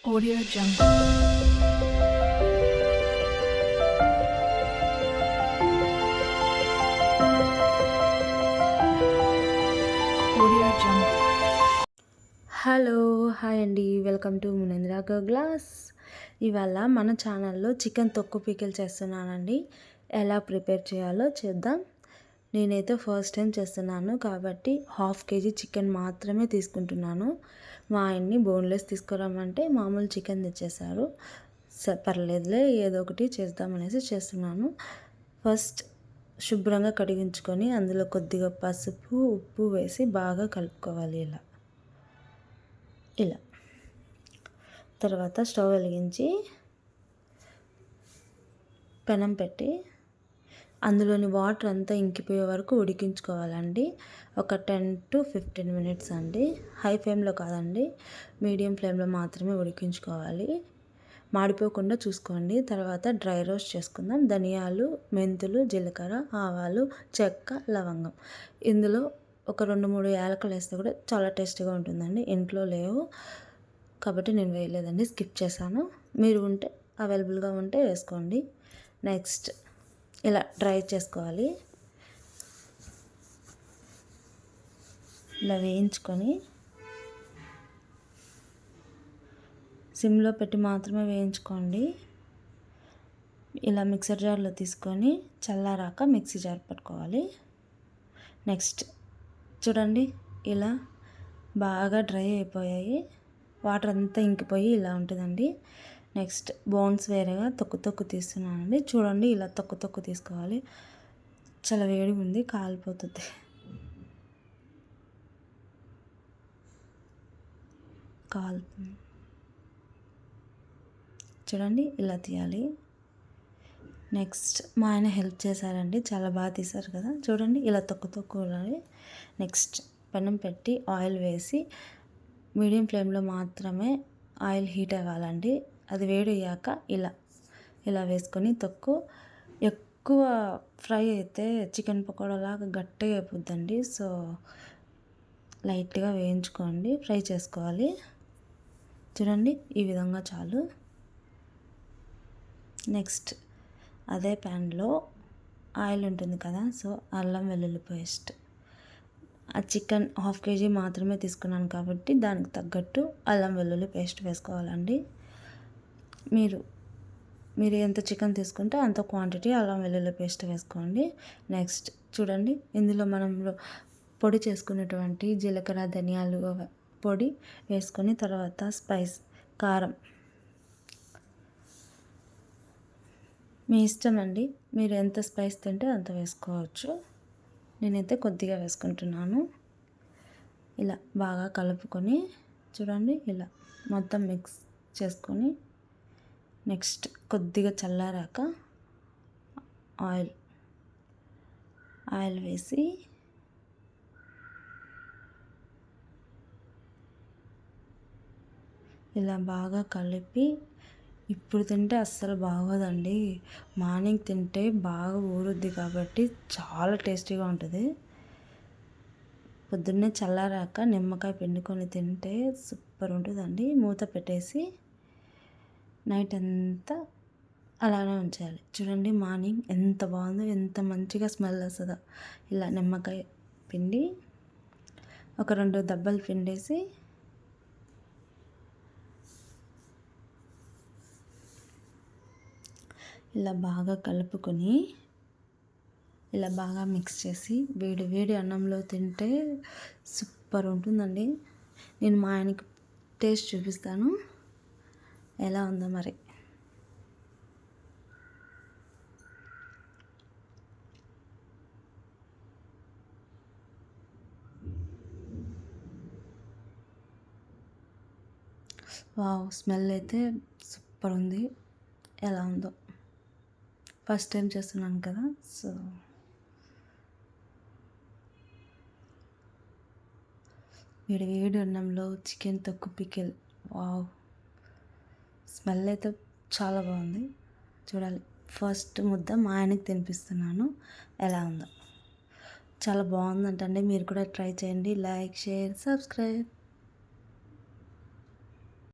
Audio Jungle. Audio Jungle. Hello hi అండి, welcome to Munendra glass. ఇవాళ మన ఛానల్లో చికెన్ తొక్కు పికిల్ చేస్తున్నానండి. ఎలా ప్రిపేర్ చేయాలో చేద్దాం. నేనైతే ఫస్ట్ టైం చేస్తున్నాను కాబట్టి హాఫ్ కేజీ చికెన్ మాత్రమే తీసుకుంటున్నాను. మా ఆయన్ని బోన్లెస్ తీసుకురామంటే మామూలు చికెన్ తెచ్చేసారు. పర్లేదులే ఏదో ఒకటి చేద్దామనేసి చేస్తున్నాను. ఫస్ట్ శుభ్రంగా కడిగించుకొని అందులో కొద్దిగా పసుపు ఉప్పు వేసి బాగా కలుపుకోవాలి. ఇలా తర్వాత స్టవ్ వెలిగించి పెనం పెట్టి అందులోని వాటర్ అంతా ఇంకిపోయే వరకు ఉడికించుకోవాలండి. ఒక 10 to 15 మినిట్స్ అండి. హై ఫ్లేమ్లో కాదండి, మీడియం ఫ్లేమ్లో మాత్రమే ఉడికించుకోవాలి. మాడిపోకుండా చూసుకోండి. తర్వాత డ్రై రోస్ట్ చేసుకుందాం. ధనియాలు, మెంతులు, జీలకర్ర, ఆవాలు, చెక్క, లవంగం. ఇందులో ఒక 2-3 యాలకులు వేస్తే కూడా చాలా టేస్టీగా ఉంటుందండి. ఇంట్లో లేవు కాబట్టి నేను వేయలేదండి, స్కిప్ చేశాను. మీరు ఉంటే అవైలబుల్గా ఉంటే వేసుకోండి. నెక్స్ట్ ఇలా డ్రై చేసుకోవాలి. ఇలా వేయించుకొని సిమ్లో పెట్టి మాత్రమే వేయించుకోండి. ఇలా మిక్సర్ జార్లో తీసుకొని చల్లారాక మిక్సీ జార్ పట్టుకోవాలి. నెక్స్ట్ చూడండి, ఇలా బాగా డ్రై అయిపోయాయి. వాటర్ అంతా ఇంకిపోయి ఇలా ఉంటుందండి. నెక్స్ట్ బోన్స్ వేరేగా తొక్కు తీస్తున్నానండి. చూడండి, ఇలా తొక్కు తీసుకోవాలి. చాలా వేడిగా ఉంది, కాలిపోతుంది. చూడండి, ఇలా తీయాలి. నెక్స్ట్ మా ఆయన హెల్ప్ చేశారండి, చాలా బాగా తీశారు కదా. చూడండి, ఇలా తొక్కు ఉండాలి. నెక్స్ట్ పెనం పెట్టి ఆయిల్ వేసి మీడియం ఫ్లేమ్లో మాత్రమే ఆయిల్ హీట్ అవ్వాలండి. అది వేడి అయ్యాక ఇలా వేసుకొని ఎక్కువ ఫ్రై అయితే చికెన్ పకోడాలాగా గట్టిగా అయిపోద్దండి. సో లైట్గా వేయించుకోండి, ఫ్రై చేసుకోవాలి. చూడండి, ఈ విధంగా చాలు. నెక్స్ట్ అదే ప్యాన్లో ఆయిల్ ఉంటుంది కదా, సో అల్లం వెల్లుల్లి పేస్ట్. ఆ చికెన్ హాఫ్ కేజీ మాత్రమే తీసుకున్నాను కాబట్టి దానికి తగ్గట్టు అల్లం వెల్లుల్లి పేస్ట్ వేసుకోవాలండి. మీరు ఎంత చికెన్ తీసుకుంటే అంత క్వాంటిటీ అల్లం వెల్లుల్లి పేస్ట్ వేసుకోండి. నెక్స్ట్ చూడండి, ఇందులో మనం పొడి చేసుకున్నటువంటి జీలకర్ర ధనియాలు పొడి వేసుకొని తర్వాత స్పైస్ కారం మీ ఇష్టం అండి. మీరు ఎంత స్పైస్ తింటే అంత వేసుకోవచ్చు. నేనైతే కొద్దిగా వేసుకుంటున్నాను. ఇలా బాగా కలుపుకొని చూడండి, ఇలా మొత్తం మిక్స్ చేసుకొని నెక్స్ట్ కొద్దిగా చల్లారాక ఆయిల్ వేసి ఇలా బాగా కలిపి ఇప్పుడు తింటే అస్సలు బాగోదండి. మార్నింగ్ తింటే బాగా ఊరుద్ది కాబట్టి చాలా టేస్టీగా ఉంటుంది. పొద్దున్నే చల్లారాక నిమ్మకాయ పిండుకొని తింటే సూపర్ ఉంటుందండి. మూత పెట్టేసి నైట్ అంతా అలానే ఉంచాలి. చూడండి, మార్నింగ్ ఎంత బాగుందో, ఎంత మంచిగా స్మెల్ వస్తుందో. ఇలా నిమ్మకాయ పిండి ఒక 2 దెబ్బలు పిండేసి ఇలా బాగా కలుపుకొని ఇలా బాగా మిక్స్ చేసి వేడి అన్నంలో తింటే సూపర్ ఉంటుందండి. నేను మా ఆయనకి టేస్ట్ చూపిస్తాను ఎలా ఉందో మరి. వావ్, స్మెల్ అయితే సూపర్ ఉంది. ఎలా ఉందో ఫస్ట్ టైం చేస్తున్నాను కదా, సో వేడి అన్నంలో చికెన్ తొక్కు పికిల్, వావ్, స్మెల్ అయితే చాలా బాగుంది. చూడాలి, ఫస్ట్ ముద్ద మా ఆయనకి తినిపిస్తున్నాను, ఎలా ఉందో. చాలా బాగుందంటండి. మీరు కూడా ట్రై చేయండి. Like, share, subscribe.